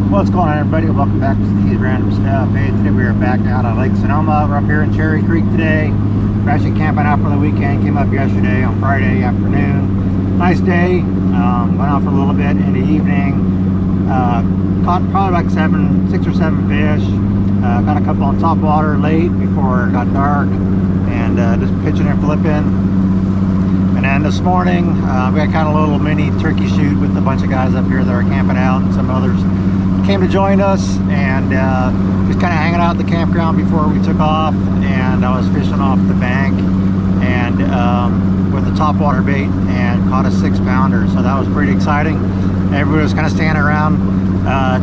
What's going on, everybody? Welcome back to Steve's Random Stuff. Hey, today we are back out on Lake Sonoma. We're up here in Cherry Creek today. We're actually camping out for the weekend. Came up yesterday on Friday afternoon. Nice day. Went out for a little bit in the evening. Caught probably like 6 or 7 fish. Got a couple on top water late before it got dark, and just pitching and flipping. And then this morning, we had kind of a little mini turkey shoot with a bunch of guys up here that are camping out, and some others came to join us, and just kind of hanging out at the campground before we took off. And I was fishing off the bank and with a top water bait, and caught a 6-pounder. So that was pretty exciting. Everybody was kind of standing around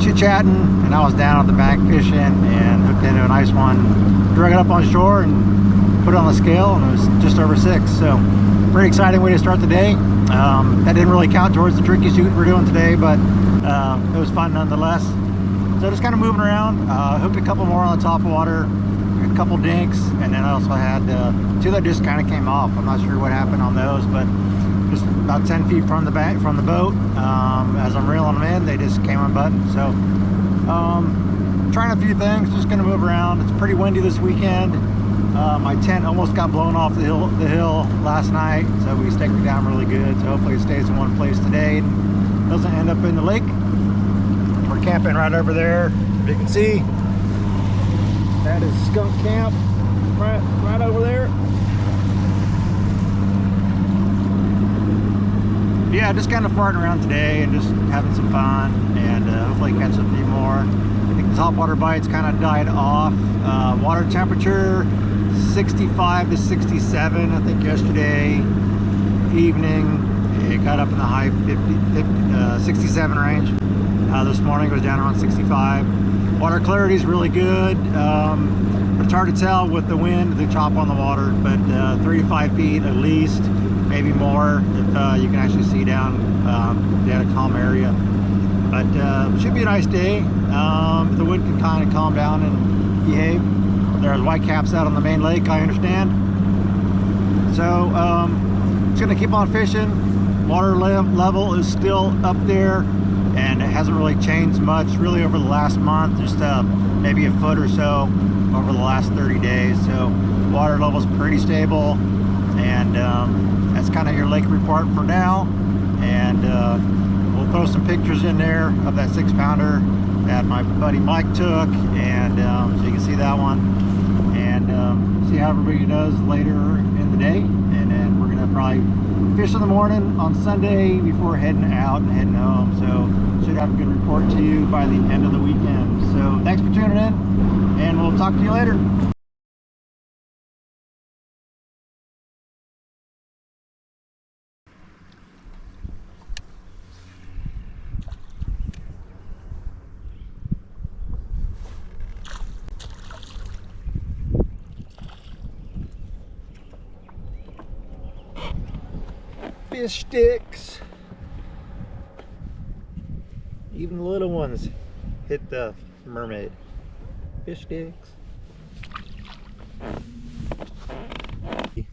chit-chatting, and I was down at the bank fishing and hooked into a nice one, drug it up on shore and put it on the scale, and it was just over 6. So pretty exciting way to start the day. That didn't really count towards the turkey shoot we're doing today, but it was fun nonetheless. So just kind of moving around, hooked a couple more on the top water, a couple dinks, and then I also had 2 that just kind of came off. I'm not sure what happened on those, but just about 10 feet from the boat, as I'm reeling them in, they just came unbuttoned. So trying a few things, just gonna move around. It's pretty windy this weekend. My tent almost got blown off the hill last night, so we staked it down really good. So hopefully it stays in one place today and doesn't end up in the lake. We're camping right over there. As you can see, that is Skunk Camp, right over there. Yeah, just kind of farting around today and just having some fun, and hopefully catch a few more. I think the top water bites kind of died off. Water temperature 65 to 67. I think yesterday evening it got up in the high 67 range. This morning it was down around 65. Water clarity is really good, but it's hard to tell with the wind, the chop on the water, but 3 to 5 feet at least, maybe more if you can actually see down a calm area. But it should be a nice day. The wind can kind of calm down and behave. There's whitecaps out on the main lake, I understand. So just gonna keep on fishing. Water level is still up there, and it hasn't really changed much really over the last month, just maybe a foot or so over the last 30 days. So water level is pretty stable, and that's kind of your lake report for now. And we'll throw some pictures in there of that 6-pounder that my buddy Mike took, and so you can see that one, and see how everybody does later in the day. And then we're gonna probably fish in the morning on Sunday before heading out and heading home. So should have a good report to you by the end of the weekend. So thanks for tuning in, and we'll talk to you later. Fish sticks. Even the little ones hit the mermaid. Fish sticks.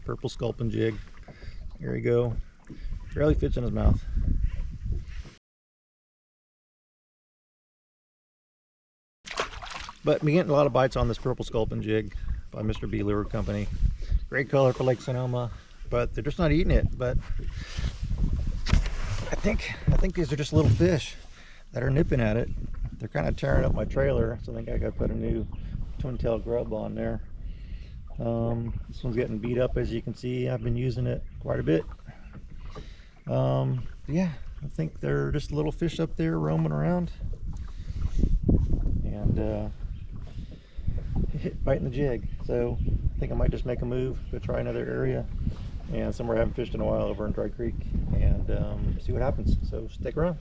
Purple sculpin jig. Here we go. Barely fits in his mouth. But we getting a lot of bites on this purple sculpin jig by Mr. B Lure Company. Great color for Lake Sonoma, but they're just not eating it. But I think these are just little fish that are nipping at it. They're kind of tearing up my trailer, so I think I gotta put a new twin tail grub on there. This one's getting beat up, as you can see. I've been using it quite a bit. Yeah, I think they're just little fish up there roaming around, and biting the jig. So I think I might just make a move, go try another area, and somewhere I haven't fished in a while over in Dry Creek, and see what happens. So stick around.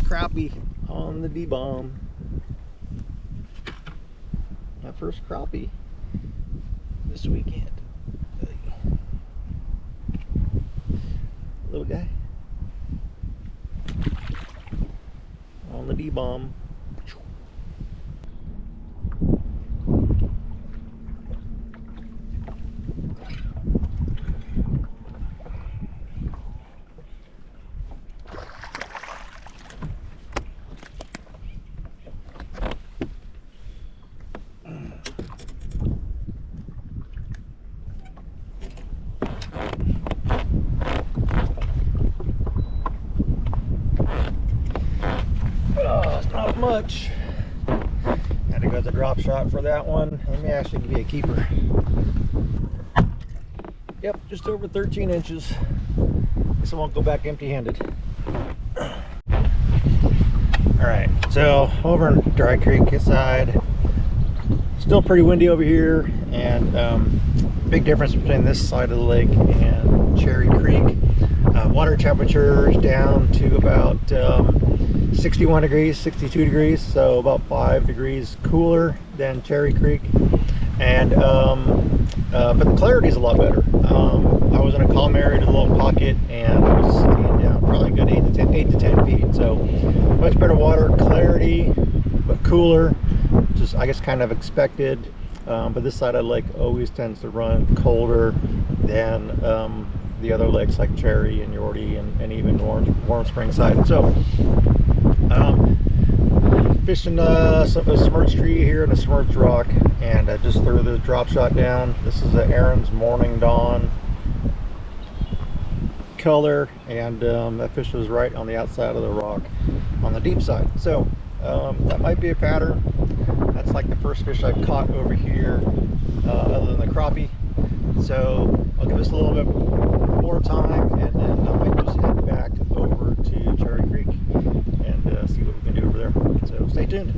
Crappie on the D-bomb. My first crappie this weekend. Little guy. on the D-bomb. Not much. Had to go with the drop shot for that one. Let me actually give you a keeper. Yep, just over 13 inches. Guess I won't go back empty-handed. Alright, so over in Dry Creek side, still pretty windy over here, and big difference between this side of the lake and Cherry Creek. Water temperatures down to about 61 degrees, 62 degrees, so about 5 degrees cooler than Cherry Creek. And but the clarity is a lot better. I was in a calm area to the little pocket, and I was seeing down probably a good 8 to 10 feet. So much better water clarity, but cooler, which is I guess kind of expected. But this side of the lake always tends to run colder than the other lakes like Cherry and Yorty and even Warm Spring side. So fishing a submerged tree here and a submerged rock, and just threw the drop shot down. This is Aaron's Morning Dawn color, and that fish was right on the outside of the rock on the deep side. So that might be a pattern. That's like the first fish I've caught over here other than the crappie. So I'll give this a little bit more time, and then I might just head back over to Cherry Creek and see what we can do over there. So stay tuned.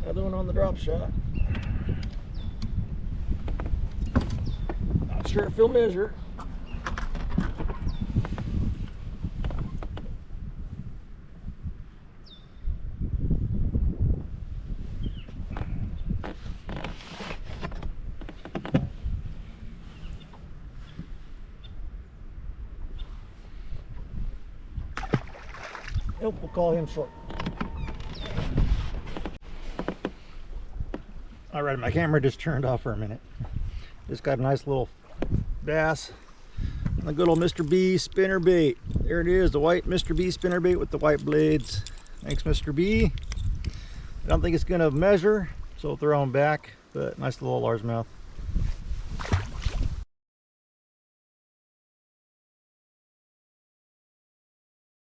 Another one on the drop shot. Not sure if he'll measure. Nope, we'll call him short. All right, my camera just turned off for a minute. Just got a nice little bass on the good old Mr. B spinner bait. There it is, the white Mr. B spinner bait with the white blades. Thanks, Mr. B. I don't think it's gonna measure, so we'll throw him back, but nice little largemouth.